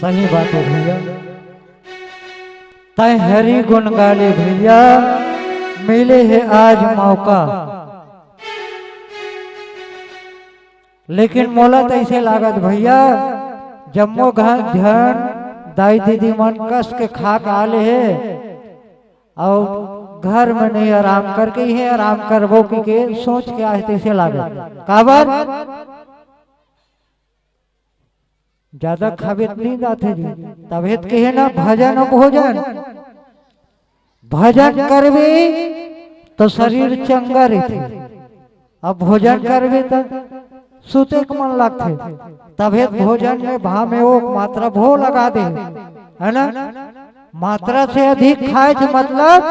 सही बात है भैया। तय हरि गुण गाले भैया, मिले है आज मौका। लेकिन मोला तो ऐसे लागत भैया, जम्मो ध्यान दाई दीदी मन कस के खा के आले है और घर में नहीं आराम करके ही है आराम करबो के सोच के आज ऐसे लागत। काबर ज्यादा खाबे नींद आते जी, तबियत के है ना भजन और भोजन। भजन करबे तो शरीर चंगा रहते, अब भोजन करबे तो सुते के मन लगते। तबियत भोजन में भाव में वो मात्रा भो लगा दे, है ना। मात्रा से अधिक खाए मतलब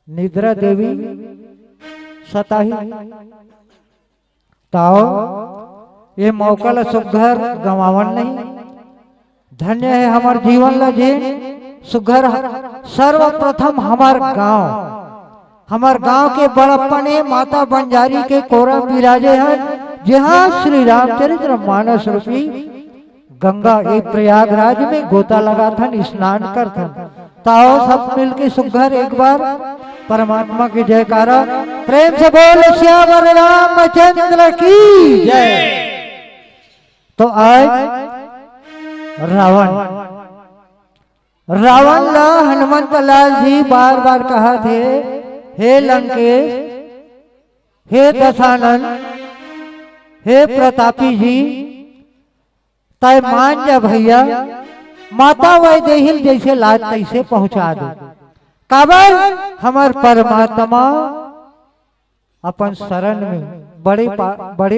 निद्रा देवी सताही। ताओ ये मौका ला सुघर गवावन नहीं। धन्य है हमार जीवन ला जे सुघर। सर्वप्रथम हमार गांव के बड़प्पने माता बंजारी के कोरा विराजे हैं, जहाँ श्री रामचरित्र मानस रूपी गंगा एक प्रयागराज में गोता लगा था, स्नान कर था। ताओ सब मिलके सुघर एक बार परमात्मा की जयकारा प्रेम से बोल श्यावर रामचंद्र की जय। तो आज रावण ला हनुमंत लाल जी बार बार कहा थे, हे लंकेश, हे दशानन, हे प्रतापी जी, तय मान जा भैया, माता वैदेही जैसे लाज तैसे पहुंचा दे। काबर हमार परमात्मा अपन शरण में बड़े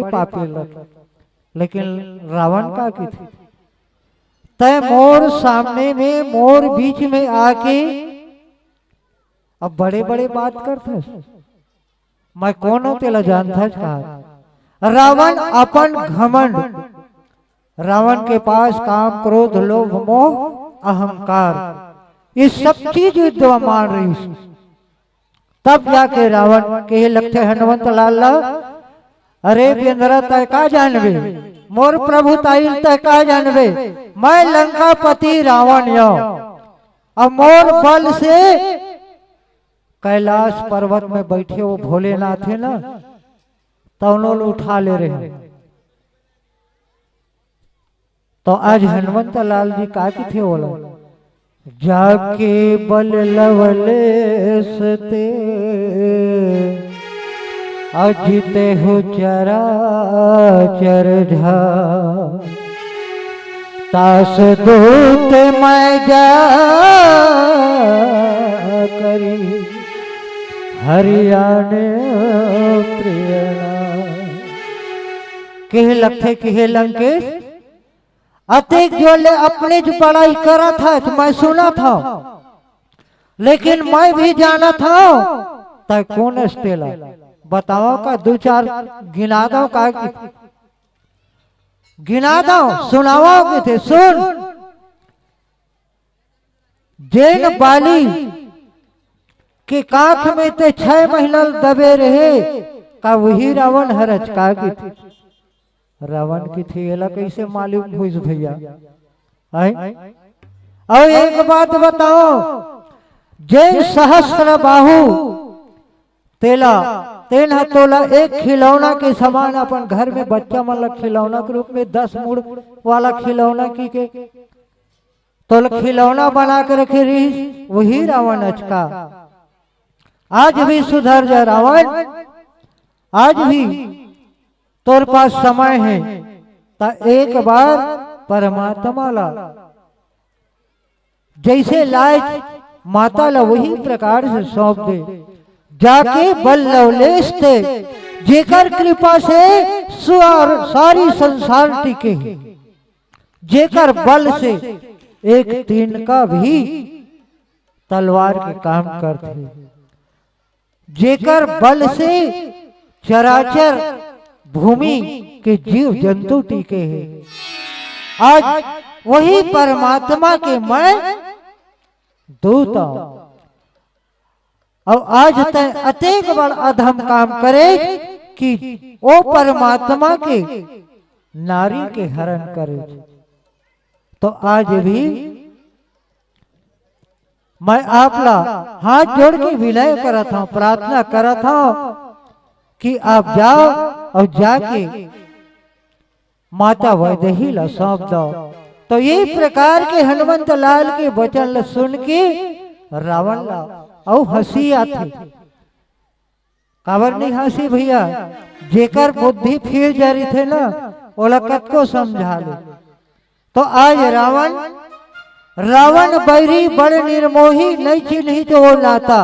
पापी लगे। लेकिन रावण का की थी, तय मोर सामने में मोर बीच में आके अब बड़े बड़े बात करते। मैं कौन हूं तेला जानता कहा। रावण अपन घमंड, रावण के पास काम क्रोध लोभ मोह अहंकार ये सब चीज विद्यमान रही। तब जाके रावण के लगते हनुमंत लाल, अरे बेंद्रा तय का जानबे, मोर प्रभु ताइल तय का जानबे, मैं लंकापति रावण यो। अब मोर बल से कैलाश पर्वत में बैठे वो भोलेनाथ है ना, तो उन्होंने उठा ले रहे। तो आज हनुमंत लाल जी का थे बोला, जाके बल लवलेश ते अजिते हो चरा चर झा, तास दूत मैं जा करी हरियाणे प्रियना। कहे लगते कहे लंकेश, अतिक जो ले अपने जो पढ़ाई करा था तो मैं सुना था, लेकिन मैं भी जाना था तय कौन अस्तेला बताओ का दो चार गिना दो का गिना दो सुनाओ के थे। सुन, जैन बाली के काख में ते 6 महीना दबे रहे का वही रावण हरच का की थी। रावण की थी एला कैसे मालूम हुई भैया। और एक बात बताओ, जैन सहस्त्र बाहु तेला तेन तोला एक खिलौना के समान अपन घर में बच्चा मन खिलौना के रूप में 10 मुड़ वाला खिलौना की के तो खिलौना बना के रखे रही वही रावण अचका। आज भी सुधर जा रावण, आज भी तोर पास समय है ता एक बार परमात्मा ला जैसे लायक माता ला वही प्रकार से सौंप दे। जाके बल लवलेश थे, जेकर कृपा से सारी संसार टिके, जेकर बल से एक तीन का भी तलवार के काम करते, जेकर बल से चराचर भूमि के जीव जंतु टिके हैं। आज वही परमात्मा के मैं दूत और आज तय अतेक बड़ अधम काम करे कि वो परमात्मा के नारी के हरण करे। तो आज भी मैं आपला हाथ जोड़ के विनय करत हूँ, प्रार्थना करत हूँ कि आप जाओ और जाके माता वैदेही ला सौंप दो। तो यही प्रकार के हनुमंत लाल के वचन सुन के रावण ला और हंसी आती। काबर नहीं हंसी भैया, जेकर बुद्धि फिर जारी थे ना ओला कत को समझा ले। तो आज रावण बैरी बड़ निर्मोही नहीं चिन्ही जो नाता।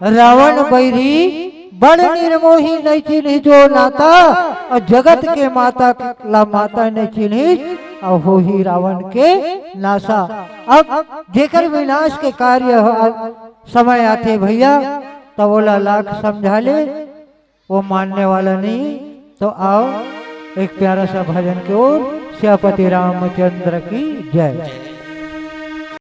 रावण बैरी बड़ निर्मोही नहीं चिन्ही जो नाता, और जगत के माता ला माता नहीं चिन्ही और हो ही रावण के नासा। अब जेकर विनाश के कार्य समय आते भैया तो बोला लाख समझा ले, वो मानने वाला नहीं। तो आओ एक प्यारा सा भजन की ओर। श्यापति रामचंद्र की जय।